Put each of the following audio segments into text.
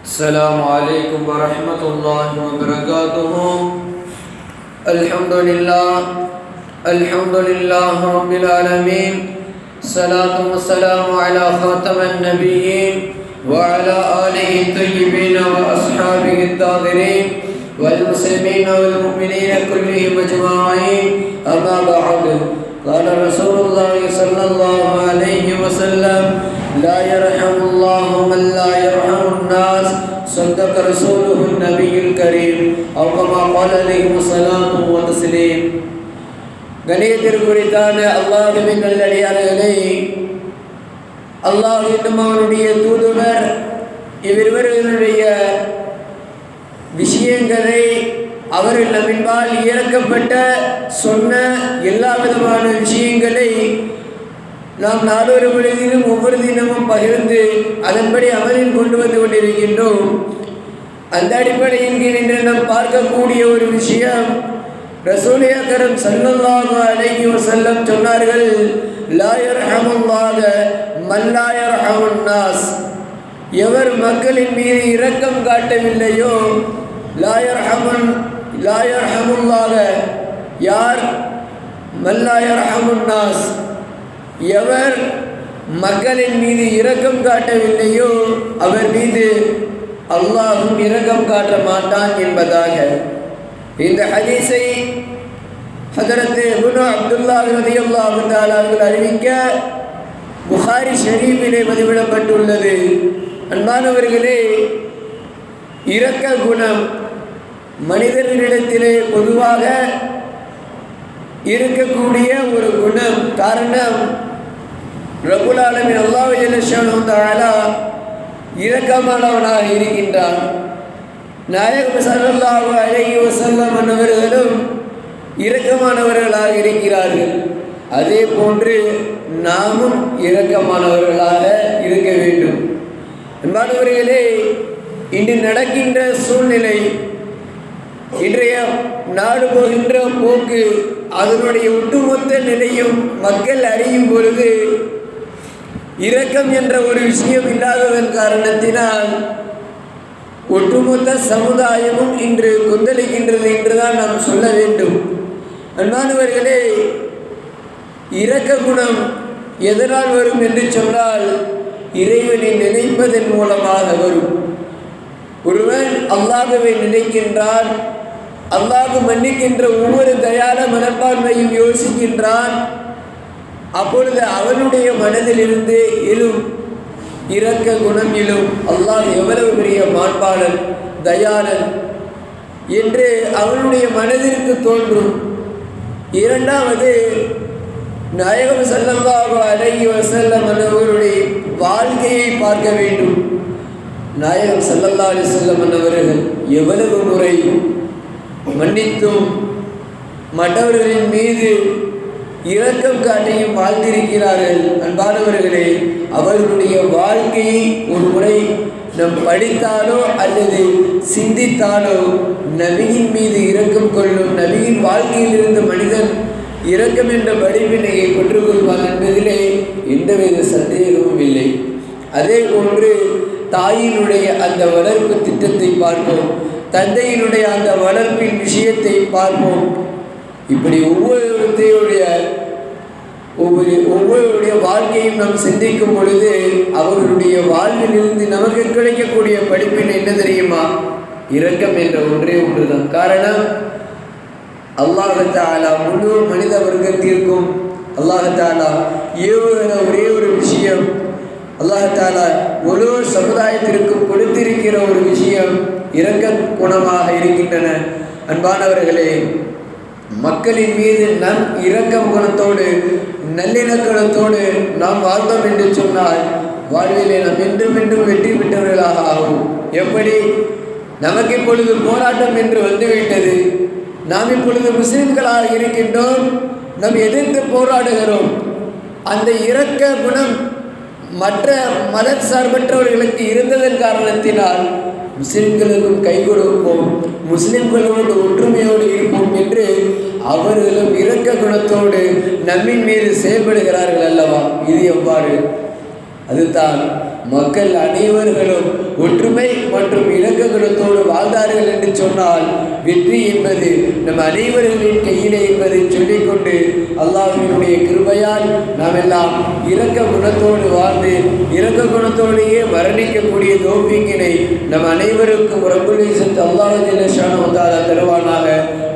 السلام عليكم ورحمة الله وبركاته. الحمد لله رب العالمين. الصلاة والسلام على خاتم النبيين وعلى آله الطيبين وأصحابه الطاهرين والمسلمين والمؤمنين كلهم أجمعين. أما بعد، قال رسول الله صلى الله عليه وسلم: لا يرحم الله من لا يرحم الناس. صدق رسوله النبي الكريم أو كما قال عليه الصلاة والتسليم. கணியத்திற்குரித்தான அல்லாஹ்வின் நல்லடியார்களே, அல்லாஹ் என்னும் அவனுடைய தூதுவர் இவர்களுடைய விஷயங்களை அவர்கள் நம்மின்பால் இறக்கப்பட்ட சொன்ன எல்லா விதமான விஷயங்களை நாம் நாடொரு பொழுதிலும் ஒவ்வொரு தினமும் பகிர்ந்து அதன்படி அமலில் கொண்டு வந்து கொண்டிருக்கின்றோம். அந்த அடிப்படையில் இன்று நாம் பார்க்கக்கூடிய ஒரு விஷயம், ரசூல் அக்ரம் ஸல்லல்லாஹு அலைஹி வஸல்லம் சொன்னார்கள்: லா யர்ஹமுல்லாஹ மன் லா யர்ஹமுன் நாஸ். எவர் மக்களின் மீது இரக்கம் காட்டவில்லையோ, லா யர்ஹமுல்லாஹ யார், மன் லா யர்ஹமுன் நாஸ் எவர் மக்களின் மீது இரக்கம் காட்டவில்லையோ அவர் மீது அல்லாஹ்வும் இரக்கம் காட்ட மாட்டான் என்பதாக இந்த ஹதீஸை ஹஜரத் இப்னு அப்துல்லாஹ் ரலியல்லாஹு தஆலா அவர்கள் அறிவிக்க புகாரி ஷரீஃபிலே பதிவிடப்பட்டுள்ளது. அன்பானவர்களே, இரக்க குணம் மனிதர்களிடத்திலே பொதுவாக இருக்கக்கூடிய ஒரு குணம். காரணம், ரப்புல் ஆலமீன் அல்லாஹ் ஜல்லஷானஹு தஆலா இரக்கமானவனாக இருக்கின்றான். நாயகம் ஸல்லல்லாஹு அலைஹி வஸல்லம் அவர்களும் இரக்கமானவர்களாக இருக்கிறார்கள். அதே போன்று நாமும் இரக்கமானவர்களாக இருக்க வேண்டும். அன்பானவர்களே, இன்று நடக்கின்ற சூழ்நிலை, இன்றைய நாடு போகின்ற போக்கு, அதனுடைய ஒட்டுமொத்த நிலையும் மக்கள் அறியும் பொழுது இரக்கம் என்ற ஒரு விஷயம் இல்லாததன் காரணத்தினால் ஒட்டுமொத்த சமுதாயமும் இன்று கொந்தளிக்கின்றது என்றுதான் நாம் சொல்ல வேண்டும். அன்பானவர்களே, இரக்க குணம் எதனால் வரும் என்று சொன்னால், இறைவனை நினைப்பதன் மூலமாக வரும். ஒருவன் அல்லாஹ்வை நினைக்கின்றான், அல்லாஹ் மன்னிக்கின்ற ஒவ்வொரு தயார மனப்பான்மையும் யோசிக்கின்றான். அப்பொழுது அவனுடைய மனதிலிருந்து எழும் இரக்க குணம் எழும். அல்லாஹ் எவ்வளவு பெரிய மாண்பாளன், தயாளன் என்று அவனுடைய மனதிற்கு தோன்றும். இரண்டாவது, நாயகம் ஸல்லல்லாஹு அலைஹி வஸல்லம் அவர்களுடைய வாழ்க்கையை பார்க்க வேண்டும். நாயகம் ஸல்லல்லாஹு அலைஹி வஸல்லம் அவர்கள் எவ்வளவு முறை மன்னித்தும் மற்றவர்களின் மீது இரக்கம் காட்டியும் வாழ்ந்திருக்கிறார்கள். அன்பானவர்களே, அவர்களுடைய வாழ்க்கையை ஒரு முறை நாம் படித்தாலோ அல்லது சிந்தித்தாலோ நபியின் மீது இரக்கம் கொள்ளும், நபியின் வாழ்க்கையிலிருந்து மனிதன் இரக்கம் என்ற படிப்பினையை பெற்றுக்கொள்வான் என்பதிலே எந்தவித சந்தேகமும் இல்லை. அதே போன்று தாயினுடைய அந்த வளர்ப்பு திட்டத்தை பார்ப்போம், தந்தையினுடைய அந்த வளர்ப்பின் விஷயத்தை பார்ப்போம். இப்படி ஒவ்வொருடைய வாழ்க்கையும் நாம் சிந்திக்கும் பொழுது அவர்களுடைய வாழ்விலிருந்து நமக்கு கிடைக்கக்கூடிய படிப்பினை என்ன தெரியுமா? இரக்கம் என்ற ஒன்றே ஒன்றுதான். காரணம், அல்லாஹ் தஆலா முழு மனித வர்க்கத்திற்கும் அல்லாஹ் தஆலா ஏவுகிற ஒரே ஒரு விஷயம், அல்லாஹ் தஆலா முழு சமுதாயத்திற்கும் கொடுத்திருக்கிற ஒரு விஷயம் இரக்க குணமாக இருக்கின்றன. அன்பானவர்களே, மக்களின் மீது நம் இரக்கம் குணத்தோடு நல்லிணக்கணத்தோடு நாம் வாழ்ந்தோம் என்று சொன்னால் வாழ்விலே நாம் என்றும் என்றும் வெற்றி பெற்றவர்களாக ஆகும். எப்படி? நமக்கு இப்பொழுது போராட்டம் என்று வந்துவிட்டது, நாம் இப்பொழுது முஸ்லிம்களாக இருக்கின்றோம், நாம் எதிர்த்து போராடுகிறோம். அந்த இரக்க குணம் மற்ற மத சார்பற்றவர்களுக்கு இருந்ததன் காரணத்தினால் முஸ்லிம்களுக்கும் கை கொடுப்போம், முஸ்லிம்களோடு ஒற்றுமையோடு இருப்போம் என்று அவர்களும் இரக்க குணத்தோடு நம்மின் மீது செயல்படுகிறார்கள் அல்லவா? இது எவ்வாறு? அதுதான் மக்கள் அனைவர்களும் ஒற்றுமை மற்றும் இலக்கணத்தோடு வாழ்ந்தார்கள் என்று சொன்னால் வெற்றி என்பது நம் அனைவர்களின் கையிலே என்பதை சொல்லிக்கொண்டு அல்லாஹ்வினுடைய கிருபையால் நாம் எல்லாம் இரக்க குணத்தோடு வாழ்ந்து இரக்க குணத்தோடையே மரணிக்கக்கூடிய தௌஃபீக்கினை நம் அனைவருக்கும் ரப்புல் இஸ்ஸத் அல்லாஹ் ஜல்ல ஷானஹு வ தஆலா தருவானாக.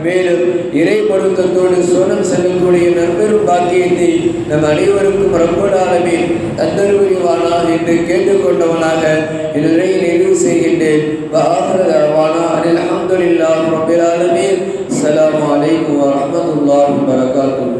மேலும் இறை பொருத்தத்தோடு சோனம் செல்லக்கூடிய நற்பெரும் பாக்கியத்தை நம் அனைவருக்கும் ரப்புல் ஆலமீன் தந்தருவானாக என்று கேட்டுக்கொண்டவனாக என் உரையை நிறைவு செய்கின்றேன். அல்ஹம்துலில்லாஹி ரப்பில் ஆலமீன். அஸ்ஸலாமு அலைக்கும் வரஹ்மத்துல்லாஹி வபரகாத்துஹு.